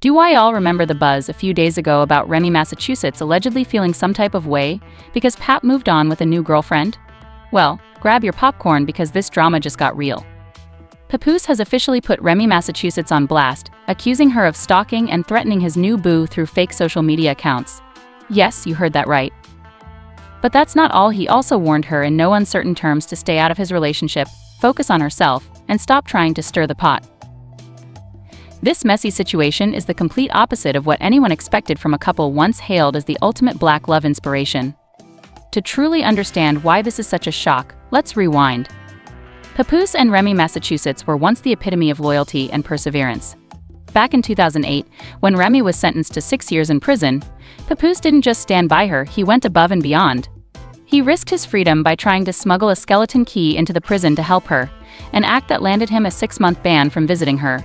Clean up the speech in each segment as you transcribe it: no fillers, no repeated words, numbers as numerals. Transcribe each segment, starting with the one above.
Do I all remember the buzz a few days ago about Remy, Massachusetts allegedly feeling some type of way because Pap moved on with a new girlfriend? Well, grab your popcorn because this drama just got real. Papoose has officially put Remy, Massachusetts on blast, accusing her of stalking and threatening his new boo through fake social media accounts. Yes, you heard that right. But that's not all. He also warned her in no uncertain terms to stay out of his relationship, focus on herself, and stop trying to stir the pot. This messy situation is the complete opposite of what anyone expected from a couple once hailed as the ultimate black love inspiration. To truly understand why this is such a shock, let's rewind. Papoose and Remy, Massachusetts were once the epitome of loyalty and perseverance. Back in 2008, when Remy was sentenced to 6 years in prison, Papoose didn't just stand by her, he went above and beyond. He risked his freedom by trying to smuggle a skeleton key into the prison to help her, an act that landed him a 6-month ban from visiting her.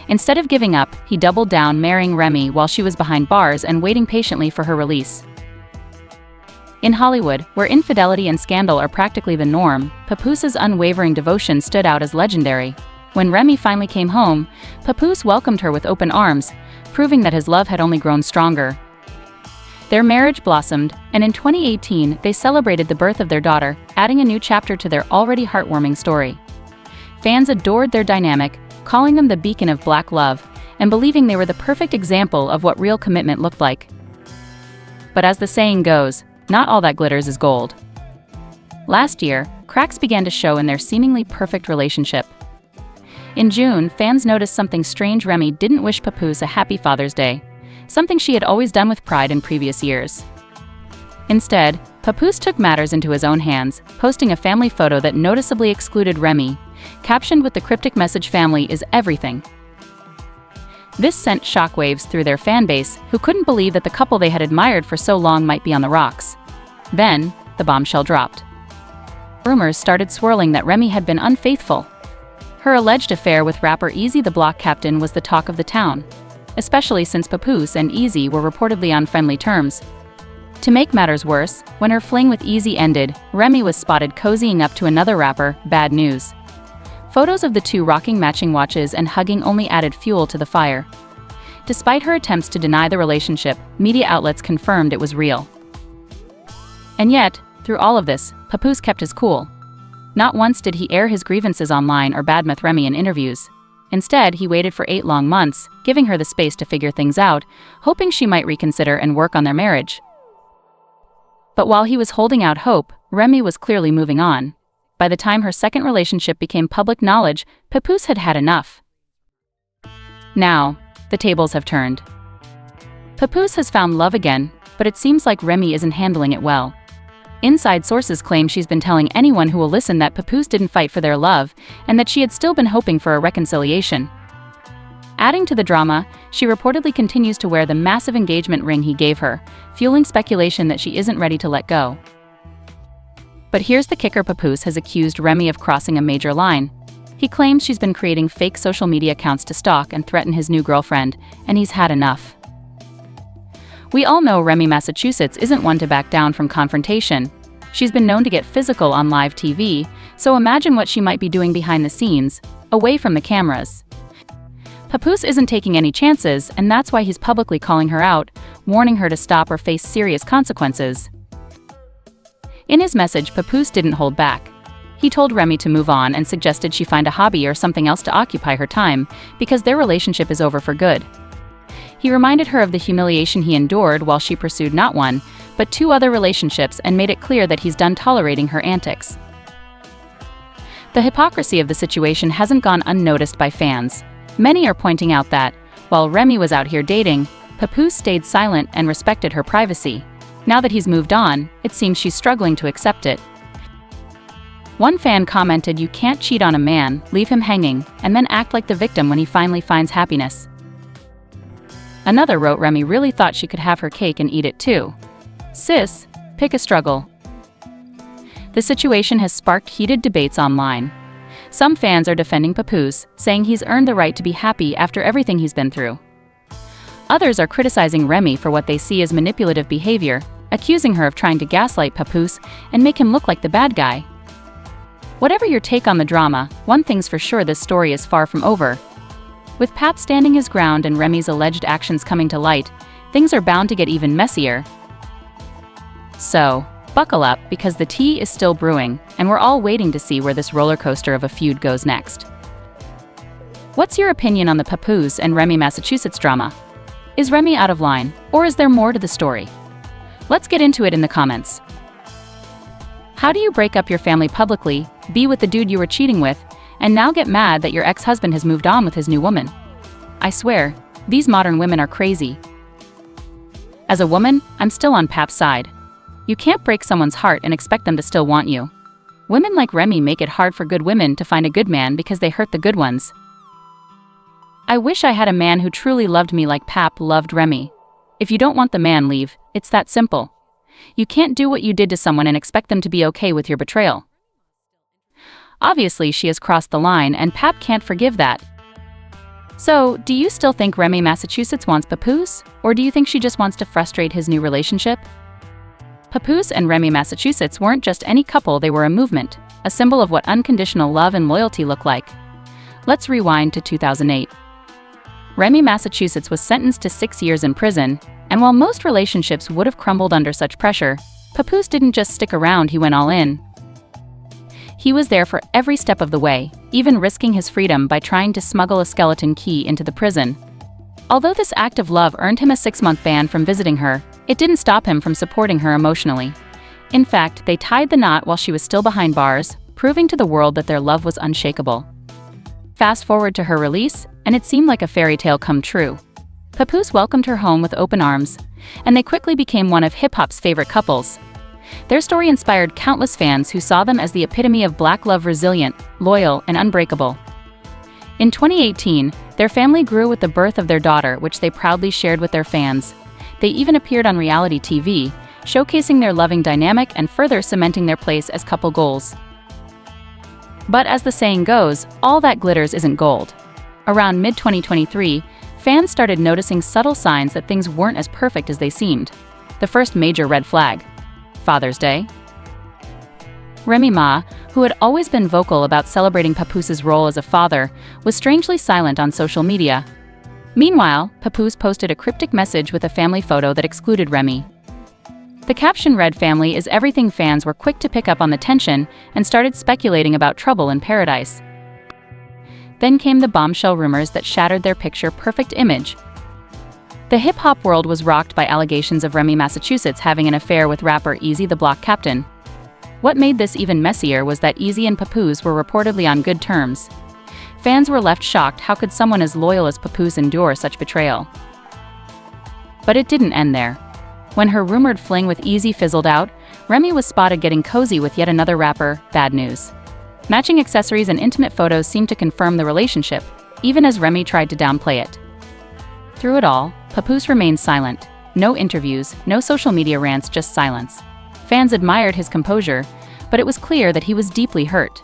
Instead of giving up, he doubled down, marrying Remy while she was behind bars and waiting patiently for her release. In Hollywood, where infidelity and scandal are practically the norm, Papoose's unwavering devotion stood out as legendary. When Remy finally came home, Papoose welcomed her with open arms, proving that his love had only grown stronger. Their marriage blossomed, and in 2018 they celebrated the birth of their daughter, adding a new chapter to their already heartwarming story. Fans adored their dynamic, calling them the beacon of black love, and believing they were the perfect example of what real commitment looked like. But as the saying goes, not all that glitters is gold. Last year, cracks began to show in their seemingly perfect relationship. In June, fans noticed something strange. Remy didn't wish Papoose a happy Father's Day, something she had always done with pride in previous years. Instead, Papoose took matters into his own hands, posting a family photo that noticeably excluded Remy, captioned with the cryptic message, "Family is everything." This sent shockwaves through their fanbase, who couldn't believe that the couple they had admired for so long might be on the rocks. Then, the bombshell dropped. Rumors started swirling that Remy had been unfaithful. Her alleged affair with rapper Eazy the Block Captain was the talk of the town, especially since Papoose and Eazy were reportedly on friendly terms. To make matters worse, when her fling with Eazy ended, Remy was spotted cozying up to another rapper. Bad news. Photos of the two rocking matching watches and hugging only added fuel to the fire. Despite her attempts to deny the relationship, media outlets confirmed it was real. And yet, through all of this, Papoose kept his cool. Not once did he air his grievances online or badmouth Remy in interviews. Instead, he waited for 8 long months, giving her the space to figure things out, hoping she might reconsider and work on their marriage. But while he was holding out hope, Remy was clearly moving on. By the time her second relationship became public knowledge, Papoose had had enough. Now, the tables have turned. Papoose has found love again, but it seems like Remy isn't handling it well. Inside sources claim she's been telling anyone who will listen that Papoose didn't fight for their love, and that she had still been hoping for a reconciliation. Adding to the drama, she reportedly continues to wear the massive engagement ring he gave her, fueling speculation that she isn't ready to let go. But here's the kicker: Papoose has accused Remy of crossing a major line. He claims she's been creating fake social media accounts to stalk and threaten his new girlfriend, and he's had enough. We all know Remy, Massachusetts isn't one to back down from confrontation. She's been known to get physical on live TV, so imagine what she might be doing behind the scenes, away from the cameras. Papoose isn't taking any chances, and that's why he's publicly calling her out, warning her to stop or face serious consequences. In his message, Papoose didn't hold back. He told Remy to move on and suggested she find a hobby or something else to occupy her time, because their relationship is over for good. He reminded her of the humiliation he endured while she pursued not one, but 2 other relationships, and made it clear that he's done tolerating her antics. The hypocrisy of the situation hasn't gone unnoticed by fans. Many are pointing out that, while Remy was out here dating, Papoose stayed silent and respected her privacy. Now that he's moved on, it seems she's struggling to accept it. One fan commented, "You can't cheat on a man, leave him hanging, and then act like the victim when he finally finds happiness." Another wrote, "Remy really thought she could have her cake and eat it too. Sis, pick a struggle." The situation has sparked heated debates online. Some fans are defending Papoose, saying he's earned the right to be happy after everything he's been through. Others are criticizing Remy for what they see as manipulative behavior, accusing her of trying to gaslight Papoose and make him look like the bad guy. Whatever your take on the drama, one thing's for sure: this story is far from over. With Pap standing his ground and Remy's alleged actions coming to light, things are bound to get even messier. So, buckle up because the tea is still brewing, and we're all waiting to see where this roller coaster of a feud goes next. What's your opinion on the Papoose and Remy, Massachusetts drama? Is Remy out of line, or is there more to the story? Let's get into it in the comments. How do you break up your family publicly, be with the dude you were cheating with, and now get mad that your ex-husband has moved on with his new woman? I swear, these modern women are crazy. As a woman, I'm still on Pap's side. You can't break someone's heart and expect them to still want you. Women like Remy make it hard for good women to find a good man because they hurt the good ones. I wish I had a man who truly loved me like Pap loved Remy. If you don't want the man, leave. It's that simple. You can't do what you did to someone and expect them to be okay with your betrayal. Obviously, she has crossed the line, and Pap can't forgive that. So, do you still think Remy, Massachusetts wants Papoose, or do you think she just wants to frustrate his new relationship? Papoose and Remy, Massachusetts weren't just any couple, they were a movement, a symbol of what unconditional love and loyalty look like. Let's rewind to 2008. Remy, Massachusetts was sentenced to 6 years in prison, and while most relationships would have crumbled under such pressure, Papoose didn't just stick around, he went all in. He was there for every step of the way, even risking his freedom by trying to smuggle a skeleton key into the prison. Although this act of love earned him a 6-month ban from visiting her, it didn't stop him from supporting her emotionally. In fact, they tied the knot while she was still behind bars, proving to the world that their love was unshakable. Fast forward to her release, and it seemed like a fairy tale come true. Papoose welcomed her home with open arms, and they quickly became one of hip-hop's favorite couples. Their story inspired countless fans who saw them as the epitome of black love, resilient, loyal, and unbreakable. In 2018, their family grew with the birth of their daughter, which they proudly shared with their fans. They even appeared on reality TV, showcasing their loving dynamic and further cementing their place as couple goals. But as the saying goes, all that glitters isn't gold. Around mid-2023, fans started noticing subtle signs that things weren't as perfect as they seemed. The first major red flag: Father's Day. Remy Ma, who had always been vocal about celebrating Papoose's role as a father, was strangely silent on social media. Meanwhile, Papoose posted a cryptic message with a family photo that excluded Remy. The caption read, "Family is everything." Fans were quick to pick up on the tension and started speculating about trouble in paradise. Then came the bombshell rumors that shattered their picture-perfect image. The hip-hop world was rocked by allegations of Remy, Massachusetts having an affair with rapper Eazy the Block Captain. What made this even messier was that Eazy and Papoose were reportedly on good terms. Fans were left shocked. How could someone as loyal as Papoose endure such betrayal? But it didn't end there. When her rumored fling with Eazy fizzled out, Remy was spotted getting cozy with yet another rapper. Bad news. Matching accessories and intimate photos seemed to confirm the relationship, even as Remy tried to downplay it. Through it all, Papoose remained silent. No interviews, no social media rants, just silence. Fans admired his composure, but it was clear that he was deeply hurt.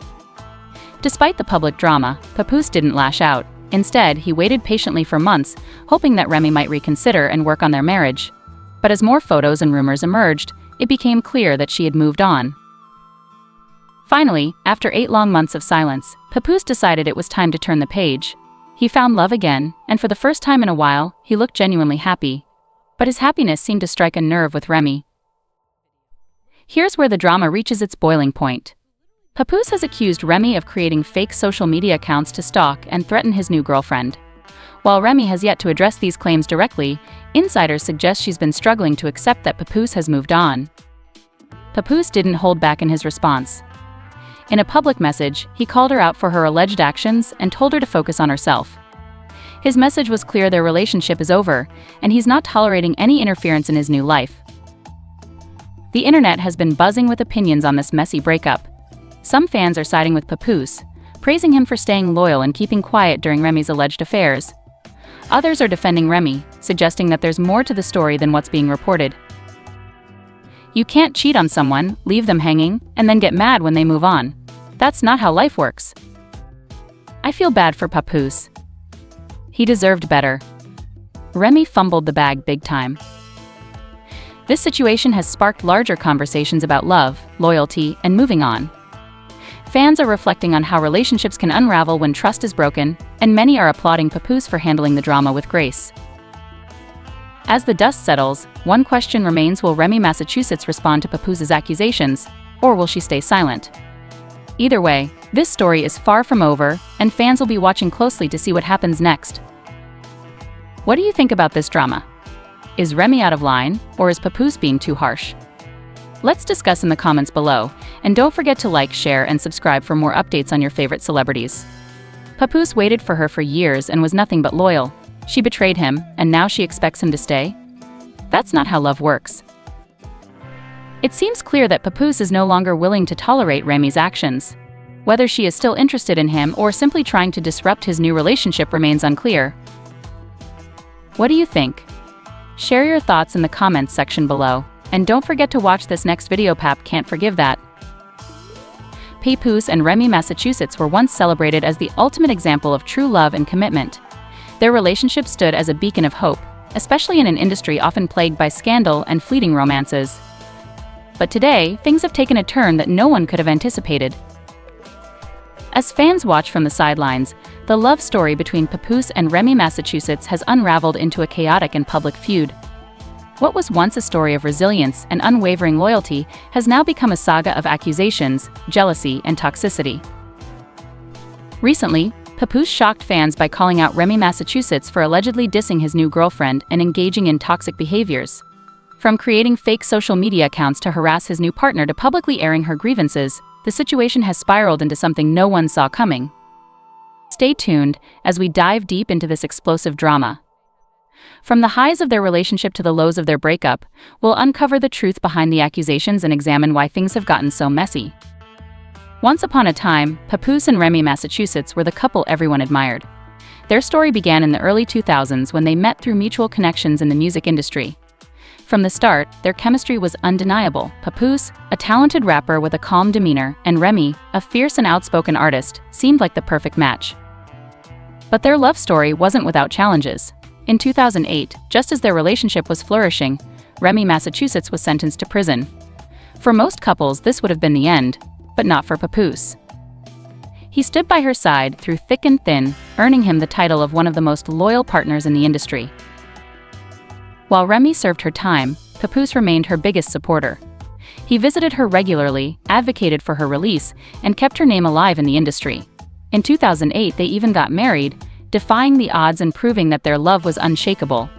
Despite the public drama, Papoose didn't lash out. Instead, he waited patiently for months, hoping that Remy might reconsider and work on their marriage. But as more photos and rumors emerged, it became clear that she had moved on. Finally, after 8 long months of silence, Papoose decided it was time to turn the page. He found love again, and for the first time in a while, he looked genuinely happy. But his happiness seemed to strike a nerve with Remy. Here's where the drama reaches its boiling point. Papoose has accused Remy of creating fake social media accounts to stalk and threaten his new girlfriend. While Remy has yet to address these claims directly, insiders suggest she's been struggling to accept that Papoose has moved on. Papoose didn't hold back in his response. In a public message, he called her out for her alleged actions and told her to focus on herself. His message was clear: their relationship is over, and he's not tolerating any interference in his new life. The internet has been buzzing with opinions on this messy breakup. Some fans are siding with Papoose, praising him for staying loyal and keeping quiet during Remy's alleged affairs. Others are defending Remy, suggesting that there's more to the story than what's being reported. You can't cheat on someone, leave them hanging, and then get mad when they move on. That's not how life works. I feel bad for Papoose. He deserved better. Remy fumbled the bag big time. This situation has sparked larger conversations about love, loyalty, and moving on. Fans are reflecting on how relationships can unravel when trust is broken, and many are applauding Papoose for handling the drama with grace. As the dust settles, one question remains: will Remy, Massachusetts respond to Papoose's accusations, or will she stay silent? Either way, this story is far from over, and fans will be watching closely to see what happens next. What do you think about this drama? Is Remy out of line, or is Papoose being too harsh? Let's discuss in the comments below, and don't forget to like, share, and subscribe for more updates on your favorite celebrities. Papoose waited for her for years and was nothing but loyal. She betrayed him, and now she expects him to stay? That's not how love works. It seems clear that Papoose is no longer willing to tolerate Remy's actions. Whether she is still interested in him or simply trying to disrupt his new relationship remains unclear. What do you think? Share your thoughts in the comments section below, and don't forget to watch this next video. Pap can't forgive that. Papoose and Remy, Massachusetts were once celebrated as the ultimate example of true love and commitment. Their relationship stood as a beacon of hope, especially in an industry often plagued by scandal and fleeting romances. But today, things have taken a turn that no one could have anticipated. As fans watch from the sidelines, the love story between Papoose and Remy, Massachusetts has unraveled into a chaotic and public feud. What was once a story of resilience and unwavering loyalty has now become a saga of accusations, jealousy, and toxicity. Recently, Papoose shocked fans by calling out Remy, Massachusetts for allegedly dissing his new girlfriend and engaging in toxic behaviors. From creating fake social media accounts to harass his new partner to publicly airing her grievances, the situation has spiraled into something no one saw coming. Stay tuned as we dive deep into this explosive drama. From the highs of their relationship to the lows of their breakup, we'll uncover the truth behind the accusations and examine why things have gotten so messy. Once upon a time, Papoose and Remy, Massachusetts were the couple everyone admired. Their story began in the early 2000s when they met through mutual connections in the music industry. From the start, their chemistry was undeniable. Papoose, a talented rapper with a calm demeanor, and Remy, a fierce and outspoken artist, seemed like the perfect match. But their love story wasn't without challenges. In 2008, just as their relationship was flourishing, Remy, Massachusetts was sentenced to prison. For most couples, this would have been the end, but not for Papoose. He stood by her side through thick and thin, earning him the title of one of the most loyal partners in the industry. While Remy served her time, Papoose remained her biggest supporter. He visited her regularly, advocated for her release, and kept her name alive in the industry. In 2008, they even got married, defying the odds and proving that their love was unshakable.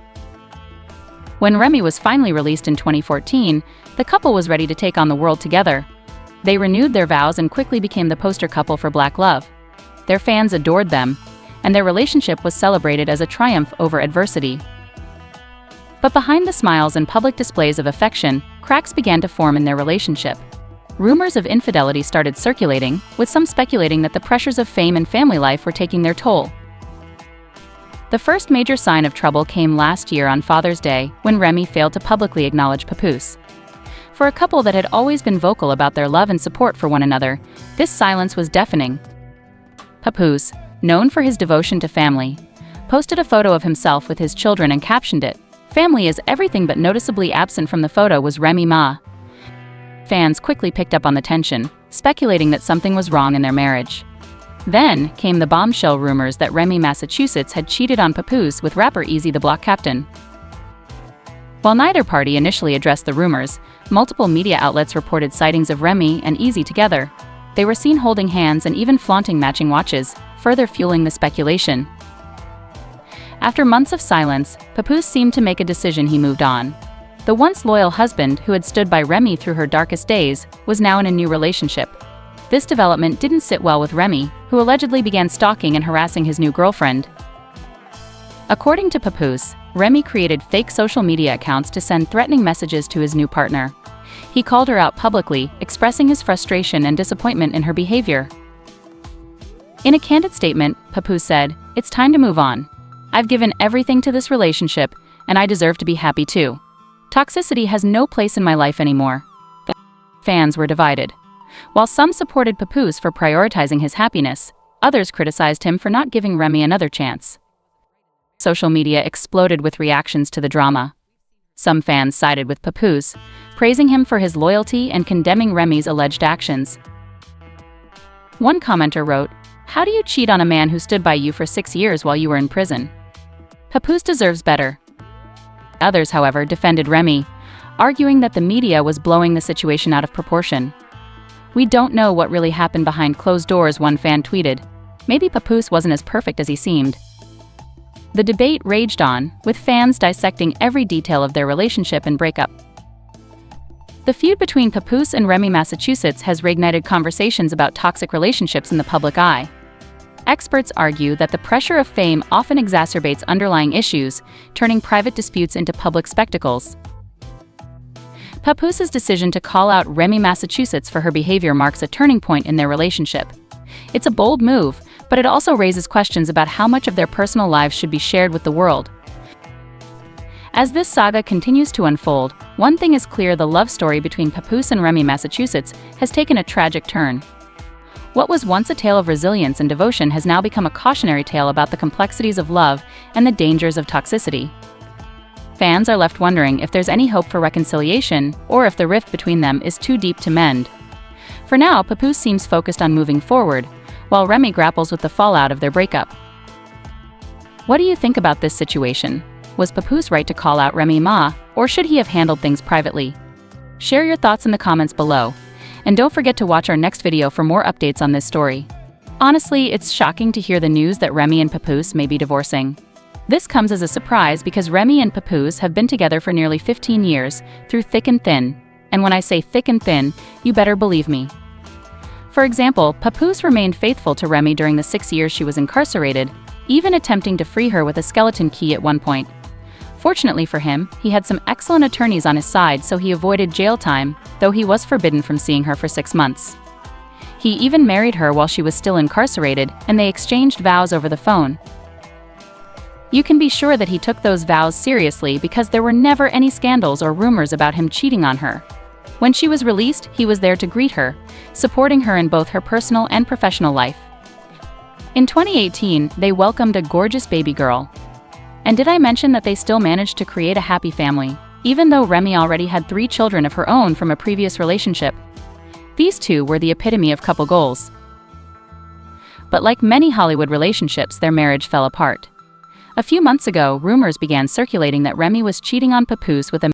When Remy was finally released in 2014, the couple was ready to take on the world together. They renewed their vows and quickly became the poster couple for Black love. Their fans adored them, and their relationship was celebrated as a triumph over adversity. But behind the smiles and public displays of affection, cracks began to form in their relationship. Rumors of infidelity started circulating, with some speculating that the pressures of fame and family life were taking their toll. The first major sign of trouble came last year on Father's Day, when Remy failed to publicly acknowledge Papoose. For a couple that had always been vocal about their love and support for one another, this silence was deafening. Papoose, known for his devotion to family, posted a photo of himself with his children and captioned it, "Family is everything," but noticeably absent from the photo was Remy Ma. Fans quickly picked up on the tension, speculating that something was wrong in their marriage. Then came the bombshell rumors that Remy, Massachusetts had cheated on Papoose with rapper Eazy the Block Captain. While neither party initially addressed the rumors, multiple media outlets reported sightings of Remy and Eazy together. They were seen holding hands and even flaunting matching watches, further fueling the speculation. After months of silence, Papoose seemed to make a decision. He moved on. The once loyal husband who had stood by Remy through her darkest days was now in a new relationship. This development didn't sit well with Remy, who allegedly began stalking and harassing his new girlfriend. According to Papoose, Remy created fake social media accounts to send threatening messages to his new partner. He called her out publicly, expressing his frustration and disappointment in her behavior. In a candid statement, Papoose said, "It's time to move on. I've given everything to this relationship, and I deserve to be happy too. Toxicity has no place in my life anymore." The fans were divided. While some supported Papoose for prioritizing his happiness, others criticized him for not giving Remy another chance. Social media exploded with reactions to the drama. Some fans sided with Papoose, praising him for his loyalty and condemning Remy's alleged actions. One commenter wrote, "How do you cheat on a man who stood by you for 6 years while you were in prison? Papoose deserves better." Others, however, defended Remy, arguing that the media was blowing the situation out of proportion. "We don't know what really happened behind closed doors," one fan tweeted. Maybe Papoose wasn't as perfect as he seemed. The debate raged on, with fans dissecting every detail of their relationship and breakup. The feud between Papoose and Remy, Massachusetts has reignited conversations about toxic relationships in the public eye. Experts argue that the pressure of fame often exacerbates underlying issues, turning private disputes into public spectacles. Papoose's decision to call out Remy, Massachusetts for her behavior marks a turning point in their relationship. It's a bold move, but it also raises questions about how much of their personal lives should be shared with the world. As this saga continues to unfold, one thing is clear: the love story between Papoose and Remy, Massachusetts has taken a tragic turn. What was once a tale of resilience and devotion has now become a cautionary tale about the complexities of love and the dangers of toxicity. Fans are left wondering if there's any hope for reconciliation, or if the rift between them is too deep to mend. For now, Papoose seems focused on moving forward, while Remy grapples with the fallout of their breakup. What do you think about this situation? Was Papoose right to call out Remy Ma, or should he have handled things privately? Share your thoughts in the comments below, and don't forget to watch our next video for more updates on this story. Honestly, it's shocking to hear the news that Remy and Papoose may be divorcing. This comes as a surprise because Remy and Papoose have been together for nearly 15 years, through thick and thin. And when I say thick and thin, you better believe me. For example, Papoose remained faithful to Remy during the 6 years she was incarcerated, even attempting to free her with a skeleton key at one point. Fortunately for him, he had some excellent attorneys on his side, so he avoided jail time, though he was forbidden from seeing her for 6 months. He even married her while she was still incarcerated, and they exchanged vows over the phone. You can be sure that he took those vows seriously because there were never any scandals or rumors about him cheating on her. When she was released, he was there to greet her, supporting her in both her personal and professional life. In 2018, they welcomed a gorgeous baby girl. And did I mention that they still managed to create a happy family, even though Remy already had 3 children of her own from a previous relationship? These two were the epitome of couple goals. But like many Hollywood relationships, their marriage fell apart. A few months ago, rumors began circulating that Remy was cheating on Papoose with a